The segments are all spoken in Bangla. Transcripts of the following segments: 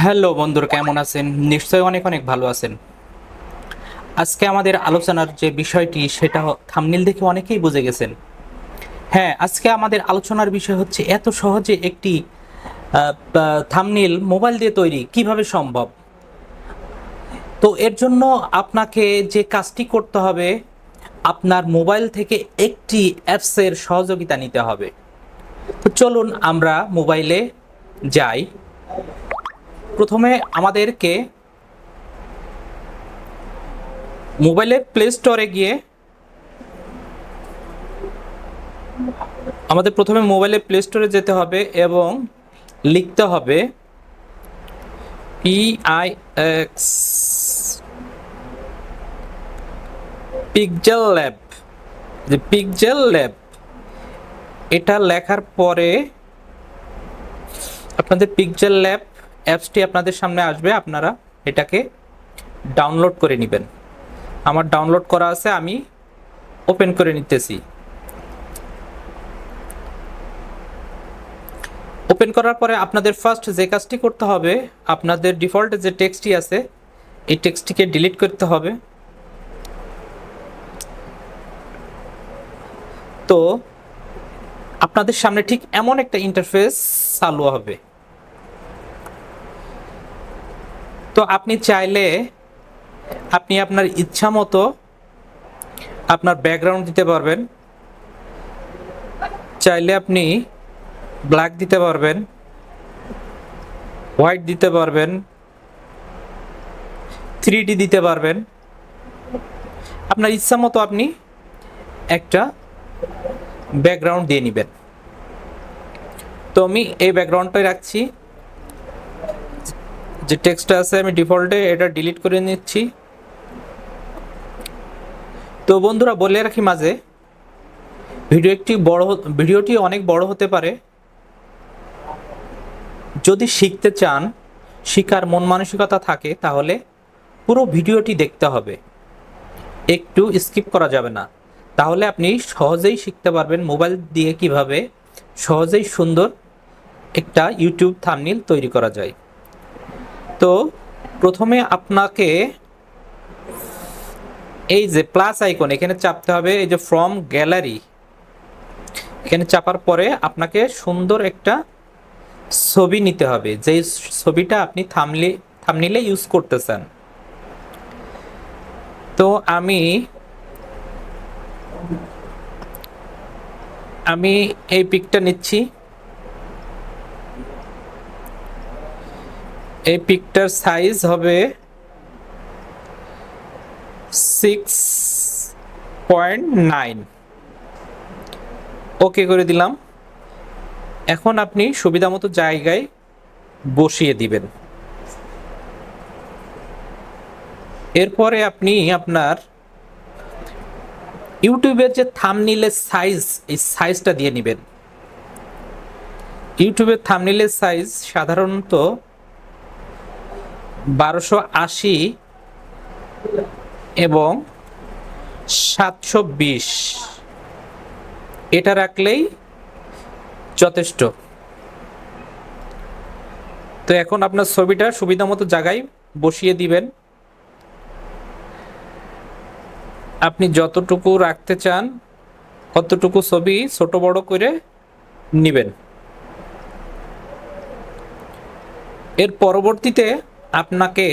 হ্যালো বন্ধুরা, কেমন আছেন? নিশ্চয়ই অনেক অনেক ভালো আছেন। আজকে আমাদের আলোচনার যে বিষয়টি সেটা থাম্বনেল দেখে অনেকেই বুঝে গেছেন। হ্যাঁ, আজকে আমাদের আলোচনার বিষয় হচ্ছে এত সহজে একটি থাম্বনেল মোবাইল দিয়ে তৈরি কিভাবে সম্ভব। তো এর জন্য আপনাকে যে কাজটি করতে হবে, আপনার মোবাইল থেকে একটি অ্যাপসের সহযোগিতা নিতে হবে। তো চলুন আমরা মোবাইলে যাই। প্রথমে আমাদেরকে মোবাইলের প্লে স্টোরে গিয়ে প্রথমে মোবাইলের প্লে স্টোরে যেতে হবে এবং লিখতে হবে PIX পিক্সেল ল্যাব। যে পিক্সেল ল্যাব এটা লেখার পরে আপনাদের পিক্সেল ল্যাব অ্যাপসটি আপনাদের সামনে আসবে। আপনারা এটাকে ডাউনলোড করে নেবেন। আমার ডাউনলোড করা আছে, আমি ওপেন করে নিতেছি। ওপেন করার পরে আপনাদের ফার্স্ট যে কাজটি করতে হবে, আপনাদের ডিফল্ট যে টেক্সটটি আছে এই টেক্সটটিকে ডিলিট করতে হবে। তো আপনাদের সামনে ঠিক এমন একটা ইন্টারফেস চালু হবে। তো আপনি চাইলে আপনি আপনার ইচ্ছা মতো আপনার ব্যাকগ্রাউন্ড দিতে পারবেন। চাইলে আপনি ব্ল্যাক দিতে পারবেন, হোয়াইট দিতে পারবেন, 3D দিতে পারবেন। আপনার ইচ্ছা মতো আপনি একটা ব্যাকগ্রাউন্ড দিয়ে নেবেন। তো আমি এই ব্যাকগ্রাউন্ডটাই রাখছি। যে টেক্সটটা আছে আমি ডিফল্টে এটা ডিলিট করে নিচ্ছি। তো বন্ধুরা, বলে রাখি মাঝে ভিডিওটি অনেক বড় হতে পারে। যদি শিখতে চান, শিখার মন মানসিকতা থাকে, তাহলে পুরো ভিডিওটি দেখতে হবে, একটু স্কিপ করা যাবে না। তাহলে আপনি সহজেই শিখতে পারবেন মোবাইল দিয়ে কিভাবে সহজেই সুন্দর একটা ইউটিউব থাম্বনেল তৈরি করা যায়। তো প্রথমে আপনাকে এই যে প্লাস আইকন এখানে চাপতে হবে। এই যে ফ্রম গ্যালারি এখানে চাপার পরে আপনাকে সুন্দর একটা ছবি নিতে হবে, যেই ছবিটা আপনি থাম্বনেলে ইউজ করতে চান। তো আমি এই পিকটা নিচ্ছি। এই পিকটার সাইজ হবে 6.9। ওকে করে দিলাম। এখন আপনি সুবিধা মতো জায়গায় বসিয়ে দিবেন। এরপরে আপনি আপনার ইউটিউবের যে থাম্বনেলের সাইজ, এই সাইজটা দিয়ে নেবেন। ইউটিউবের থাম্বনেলের সাইজ সাধারণত 1280 এবং 720, এটা রাখলেই যথেষ্ট। তো এখন আপনার ছবিটা সুবিধা মতো জায়গায় বসিয়ে দিবেন। আপনি যতটুকু রাখতে চান ততটুকু ছবি ছোট বড় করে নেবেন। এর পরবর্তীতে আপনাকে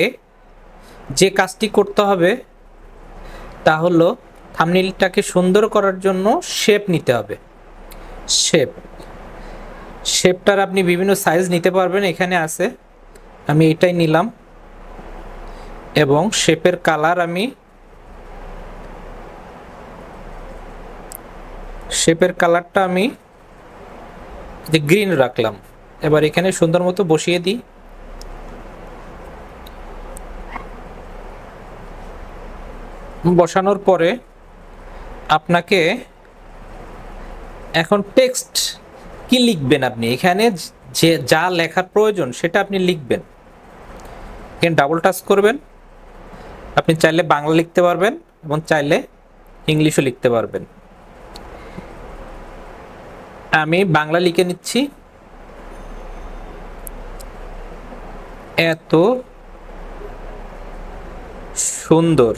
যে কাজটি করতে হবে তা হলো থাম্বনেলটাকে সুন্দর করার জন্য শেপ নিতে হবে। শেপটার আপনি বিভিন্ন সাইজ নিতে পারবেন, এখানে আছে। আমি এটাই নিলাম এবং শেপের কালার কালারটা আমি যে গ্রিন রাখলাম। এবার এখানে সুন্দর মতো বসিয়ে দিই। বসানোর পরে আপনাকে এখন টেক্সট কি লিখবেন, আপনি এখানে যে যা লেখার প্রয়োজন সেটা আপনি লিখবেন। এখানে ডাবল টাচ করবেন। আপনি চাইলে বাংলা লিখতে পারবেন এবং চাইলে ইংলিশও লিখতে পারবেন। আমি বাংলা লিখে নিচ্ছি। এত সুন্দর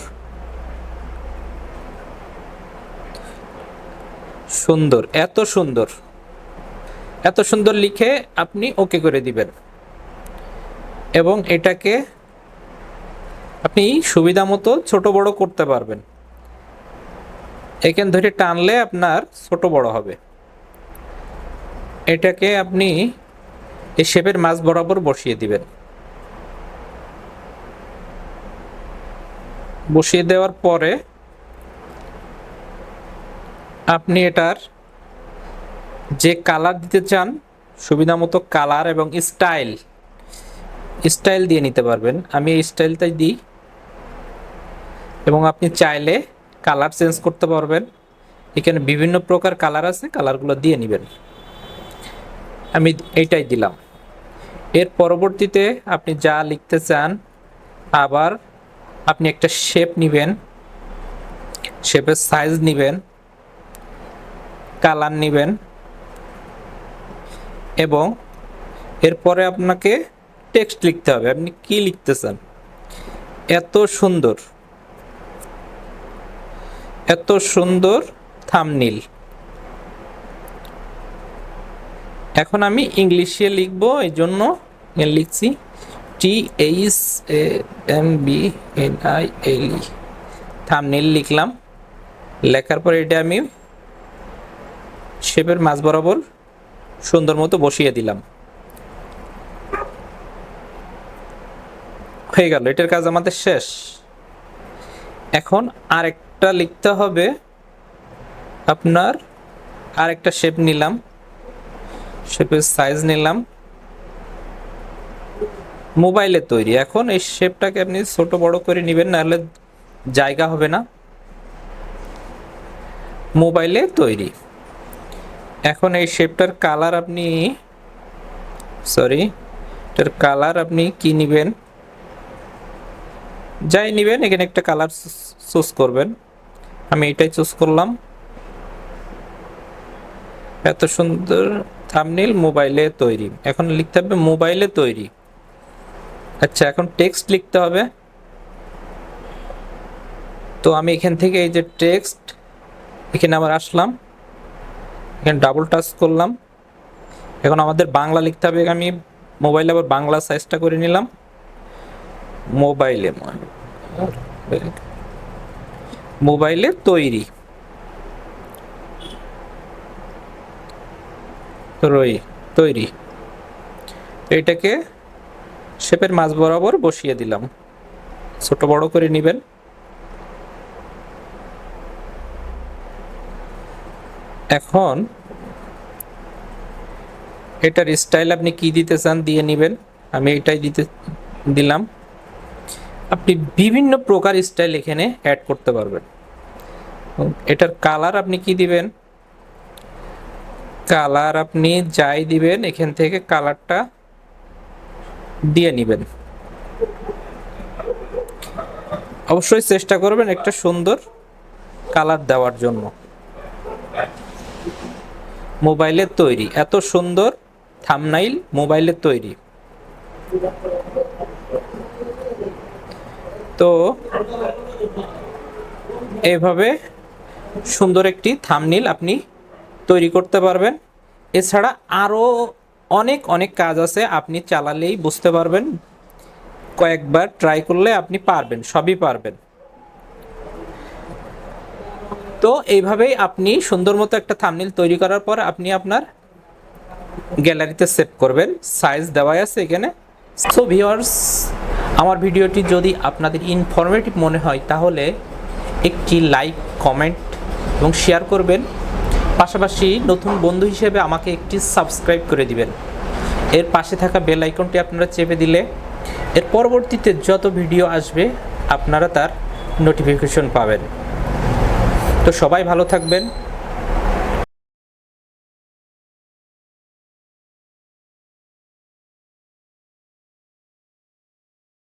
সুন্দর এত সুন্দর এত সুন্দর লিখে আপনি ওকে করে দিবেন এবং এটাকে আপনি সুবিধা মতো ছোট বড় করতে পারবেন। এখান ধরে টানলে আপনার ছোট বড় হবে। এটাকে আপনি এই শেপের মাঝ বরাবর বসিয়ে দিবেন। বসিয়ে দেওয়ার পরে আপনি এটার যে কালার দিতে চান সুবিধা মতো কালার এবং স্টাইল দিয়ে নিতে পারবেন। আমি এই স্টাইলটাই দিই এবং আপনি চাইলে কালার চেঞ্জ করতে পারবেন। এখানে বিভিন্ন প্রকার কালার আছে, কালারগুলো দিয়ে নেবেন। আমি এইটাই দিলাম। এর পরবর্তীতে আপনি যা লিখতে চান আবার আপনি একটা শেপ নেবেন, শেপের সাইজ নেবেন, কালার নেবেন এবং এরপরে আপনাকে টেক্সট লিখতে হবে। আপনি কি লিখতে চান? এত সুন্দর থাম্বনেল। এখন আমি ইংলিশে লিখবো, এই জন্য লিখছি THAMBNIL থাম্বনেল লিখলাম। লেখার পরে এটা আমি শেপের মাঝ বরাবর সুন্দর মতো বসিয়ে দিলাম। হয়ে গেল, এটার কাজ আমাদের শেষ। এখন আরেকটা লিখতে হবে আপনার। আরেকটা শেপ নিলাম, শেপের সাইজ নিলাম, মোবাইলে তৈরি। এখন এই শেপটাকে আপনি ছোট বড় করে নেবেন, নাহলে জায়গা হবে না। মোবাইলে তৈরি। এখন এই শেপটার কালার আপনি এটার কালার আপনি কি নেবেন? যাই নেবেন, এখানে একটা কালার চুজ করবেন। আমি এটাই চুজ করলাম। এত সুন্দর থাম্বনেল মোবাইলে তৈরি। এখন লিখতে হবে মোবাইলে তৈরি। আচ্ছা, এখন টেক্সট লিখতে হবে। তো আমি এখান থেকে এই যে টেক্সট, এখানে আবার আসলাম, এখানে ডাবল টাচ করলাম। এখন আমাদের বাংলা লিখতে হবে। আমি মোবাইলে আবার বাংলা সাইজটা করে নিলাম। মোবাইলে তৈরি তৈরি। এটাকে শেপের মাঝ বরাবর বসিয়ে দিলাম। ছোট বড় করে নেবেন। এখন এটার স্টাইল আপনি কি দিতে চান দিয়ে নেবেন। আমি এটাই দিলাম। আপনি বিভিন্ন প্রকার স্টাইল এখানে অ্যাড করতে পারবেন। এটার কালার আপনি কি দিবেন? কালার আপনি যাই দিবেন, এখান থেকে কালারটা দিয়ে নেবেন। অবশ্যই চেষ্টা করবেন একটা সুন্দর কালার দেওয়ার জন্য। মোবাইলে তৈরি, এত সুন্দর থাম্বনেল মোবাইলে তৈরি। তো এইভাবে সুন্দর একটি থাম্বনেল আপনি তৈরি করতে পারবেন। এছাড়া আরও অনেক কাজ আছে, আপনি চালালেই বুঝতে পারবেন। কয়েকবার ট্রাই করলে আপনি পারবেন, সবই পারবেন। তো এইভাবেই আপনি সুন্দর মতো একটা থাম্বনেল তৈরি করার পর আপনি আপনার গ্যালারিতে সেভ করবেন। সাইজ দেওয়া আছে এখানে। সো ভিউয়ার্স, আমার ভিডিওটি যদি আপনাদের ইনফরমেটিভ মনে হয় তাহলে একটি লাইক, কমেন্ট এবং শেয়ার করবেন। পাশাপাশি নতুন বন্ধু হিসেবে আমাকে একটি সাবস্ক্রাইব করে দিবেন। এর পাশে থাকা বেল আইকনটি আপনারা চেপে দিলে এর পরবর্তীতে যত ভিডিও আসবে আপনারা তার নোটিফিকেশন পাবেন। তো সবাই ভালো থাকবেন।